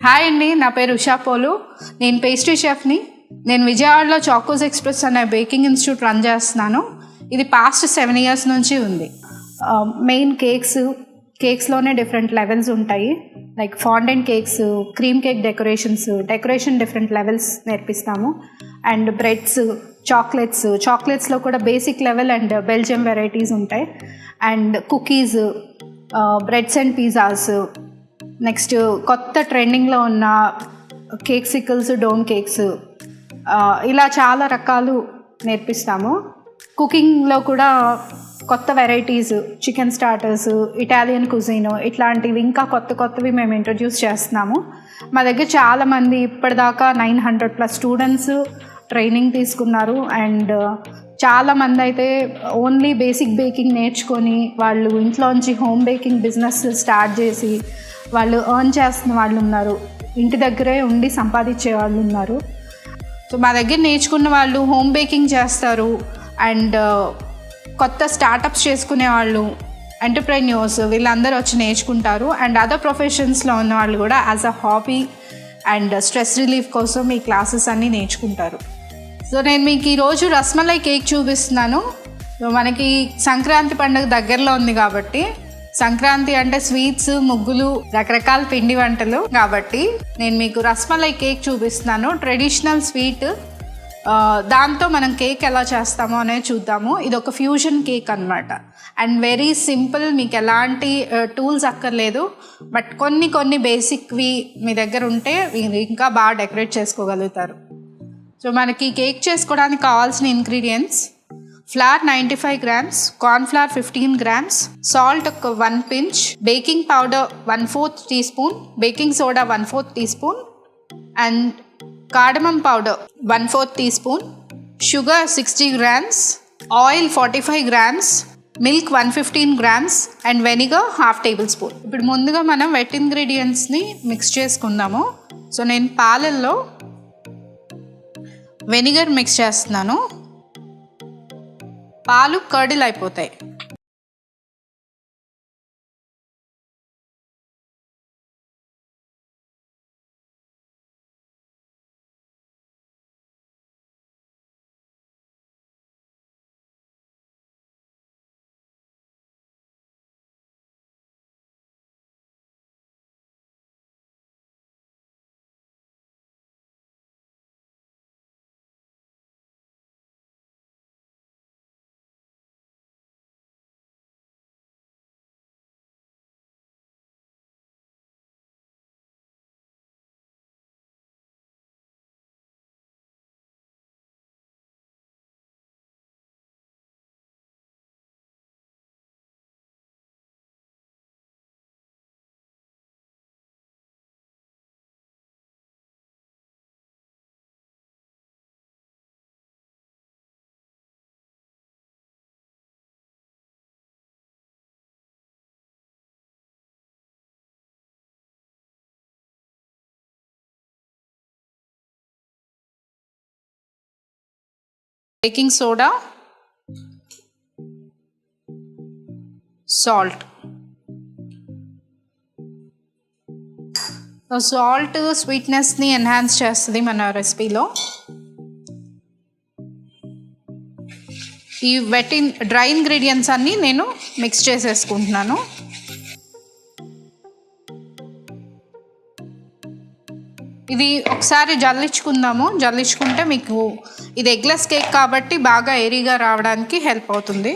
Hi అండి, నా పేరు ఉషా పోలు. నేను పేస్ట్రీ షెఫ్ని. నేను విజయవాడలో చాకోస్ ఎక్స్ప్రెస్ అనే బేకింగ్ ఇన్స్టిట్యూట్ రన్ చేస్తున్నాను. ఇది పాస్ట్ 7 years నుంచి ఉంది. మెయిన్ కేక్స్లోనే డిఫరెంట్ లెవెల్స్ ఉంటాయి. Like fondant cakes, cream cake decoration different levels నేర్పిస్తాము. అండ్ బ్రెడ్స్, చాక్లెట్స్లో కూడా basic level and Belgium varieties ఉంటాయి. And cookies, breads and pizzas, next కొత్త ట్రెండింగ్లో ఉన్న కేక్ సికిల్స్, డోమ్ కేక్స్, ఇలా చాలా రకాలు నేర్పిస్తాము. కుకింగ్లో కూడా కొత్త varieties, chicken starters, Italian cuisine, ఇట్లాంటివి ఇంకా కొత్తవి మేము ఇంట్రడ్యూస్ చేస్తున్నాము. మా దగ్గర చాలామంది ఇప్పటిదాకా 900+ స్టూడెంట్స్ ట్రైనింగ్ తీసుకున్నారు. అండ్ చాలామంది అయితే ఓన్లీ బేసిక్ బేకింగ్ నేర్చుకొని వాళ్ళు ఇంట్లోంచి హోమ్ బేకింగ్ బిజినెస్ స్టార్ట్ చేసి వాళ్ళు ఎర్న్ చేస్తున్న వాళ్ళు ఉన్నారు. ఇంటి దగ్గరే ఉండి సంపాదించే వాళ్ళు ఉన్నారు. సో మా దగ్గర నేర్చుకున్న వాళ్ళు హోమ్ బేకింగ్ చేస్తారు. అండ్ కొత్త స్టార్టప్స్ చేసుకునే వాళ్ళు, ఎంటర్ప్రెన్యూర్స్, వీళ్ళందరూ వచ్చి నేర్చుకుంటారు. అండ్ అదర్ ప్రొఫెషన్స్లో ఉన్న వాళ్ళు కూడా as a hobby and stress relief కోసం ఈ క్లాసెస్ అన్నీ నేర్చుకుంటారు. సో నేను మీకు ఈరోజు రస్మలై కేక్ చూపిస్తున్నాను. మనకి సంక్రాంతి పండుగ దగ్గరలో ఉంది కాబట్టి, సంక్రాంతి అంటే స్వీట్స్, ముగ్గులు, రకరకాల పిండి వంటలు కాబట్టి నేను మీకు రస్మలై కేక్ చూపిస్తున్నాను. ట్రెడిషనల్ స్వీట్, దాంతో మనం కేక్ ఎలా చేస్తామో అనేది చూద్దాము. ఇది ఒక ఫ్యూజన్ కేక్ అన్నమాట. అండ్ వెరీ సింపుల్, మీకు ఎలాంటి టూల్స్ అక్కర్లేదు. బట్ కొన్ని బేసిక్వి మీ దగ్గర ఉంటే మీరు ఇంకా బాగా డెకరేట్ చేసుకోగలుగుతారు. సో మనకి కేక్ చేసుకోవడానికి కావాల్సిన ingredients: flour 95 grams, cornflour 15 grams, salt ఒక 1 pinch, baking powder 1/4 teaspoon, baking soda 1/4 teaspoon, and cardamom powder 1/4 teaspoon, sugar 60 grams, oil 45 grams, milk 115 grams, and vinegar 1/2 tablespoon. ఇప్పుడు ముందుగా మనం వెట్ ఇంగ్రీడియంట్స్ని మిక్స్ చేసుకుందాము. సో నేను పాలల్లో వెనిగర్ మిక్స్ చేస్తున్నాను. పాలు కర్డిల్ అయిపోతాయి. Baking soda, salt. సాల్ట్ స్వీట్నెస్ని ఎన్హాన్స్ చేస్తుంది మన రెసిపీలో. ఈ డ్రై ఇంగ్రీడియంట్స్ అన్నీ నేను మిక్స్ చేసేసుకుంటున్నాను. ఇది ఒకసారి జల్లించుకుంటే మీకు ఇది ఎగ్లెస్ కేక్ కాబట్టి బాగా ఎయిరీగా రావడానికి హెల్ప్ అవుతుంది.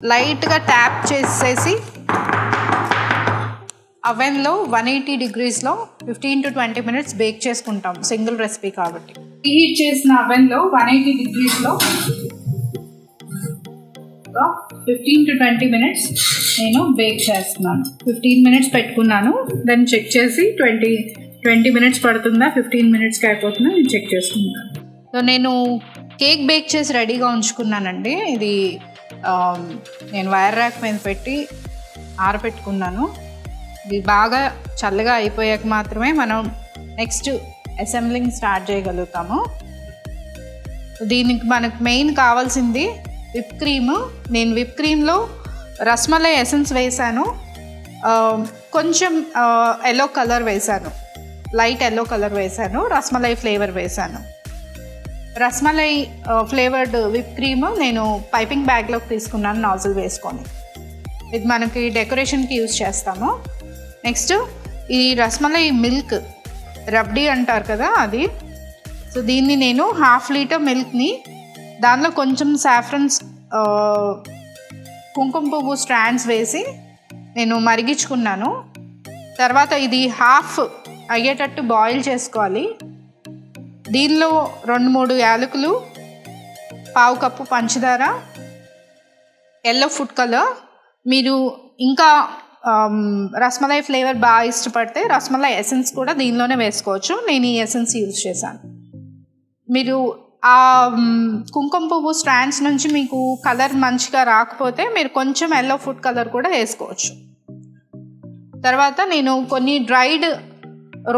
లైట్గా ట్యాప్ చేసేసి అవెన్లో 180 degreesలో 15 to 20 minutes బేక్ చేసుకుంటాం, సింగిల్ రెసిపీ కాబట్టి. హీట్ చేసిన అవెన్లో 180 degreesలో 15 to 20 minutes నేను బేక్ చేస్తున్నాను. 15 minutes పెట్టుకున్నాను, దాన్ని చెక్ చేసి 20 minutes పడుతుందా 15 minutesకి అయిపోతుందా నేను చెక్ చేసుకుంటాను. సో నేను కేక్ బేక్ చేసి రెడీగా ఉంచుకున్నానండి. ఇది నేను వైర్ ర్యాక్ మీద పెట్టి ఆరబెట్టుకున్నాను. ఇది బాగా చల్లగా అయిపోయాక మాత్రమే మనం నెక్స్ట్ అసెంబ్లింగ్ స్టార్ట్ చేయగలుగుతాము. దీనికి మనకు మెయిన్ కావాల్సింది విప్ క్రీము. నేను విప్ క్రీమ్లో రస్మలై ఎసెన్స్ వేసాను, కొంచెం ఎల్లో కలర్ వేసాను, లైట్ ఎల్లో కలర్ వేసాను, రస్మలై ఫ్లేవర్ వేసాను. రస్మలై ఫ్లేవర్డ్ విప్ క్రీమ్ నేను పైపింగ్ బ్యాగ్లోకి తీసుకున్నాను నాజిల్ వేసుకొని. ఇది మనకి డెకరేషన్కి యూజ్ చేస్తాము. నెక్స్ట్ ఈ రస్మలై మిల్క్ రబ్డీ అంటారు కదా అది. సో దీన్ని నేను 1/2 లీటర్ మిల్క్ని దానిలో కొంచెం సాఫ్రన్స్ కుంకుమ పువ్వు స్ట్రాండ్స్ వేసి నేను మరిగించుకున్నాను. తర్వాత ఇది హాఫ్ అయ్యేటట్టు బాయిల్ చేసుకోవాలి. దీనిలో 2-3 యాలకులు, 1/2 కప్పు పంచదార, ఎల్లో ఫుడ్ కలర్. మీరు ఇంకా రస్మలై ఫ్లేవర్ బాగా ఇష్టపడితే రస్మలై ఎసెన్స్ కూడా దీనిలోనే వేసుకోవచ్చు. నేను ఈ ఎసెన్స్ యూజ్ చేశాను. మీరు ఆ కుంకుమ పువ్వు స్ట్రాండ్స్ నుంచి మీకు కలర్ మంచిగా రాకపోతే మీరు కొంచెం ఎల్లో ఫుడ్ కలర్ కూడా వేసుకోవచ్చు. తర్వాత నేను కొన్ని డ్రైడ్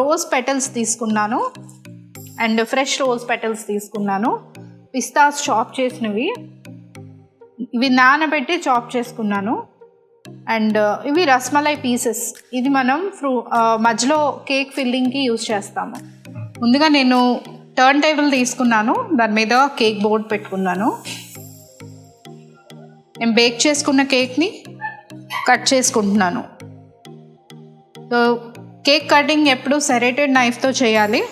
రోజ్ పెటల్స్ తీసుకున్నాను అండ్ ఫ్రెష్ రోజ్ పెటల్స్ తీసుకున్నాను. పిస్తాస్ చాప్ చేసినవి, ఇవి నానబెట్టి చాప్ చేసుకున్నాను. అండ్ ఇవి రస్మలై పీసెస్. ఇది మనం మధ్యలో కేక్ ఫిల్లింగ్కి యూజ్ చేస్తాము. ముందుగా నేను టర్న్ టేబుల్ తీసుకున్నాను, దాని మీద కేక్ బోర్డ్ పెట్టుకున్నాను. నేను బేక్ చేసుకున్న కేక్ని కట్ చేసుకుంటున్నాను. సో కేక్ కటింగ్ ఎప్పుడు సెరేటెడ్ నైఫ్తో చేయాలి.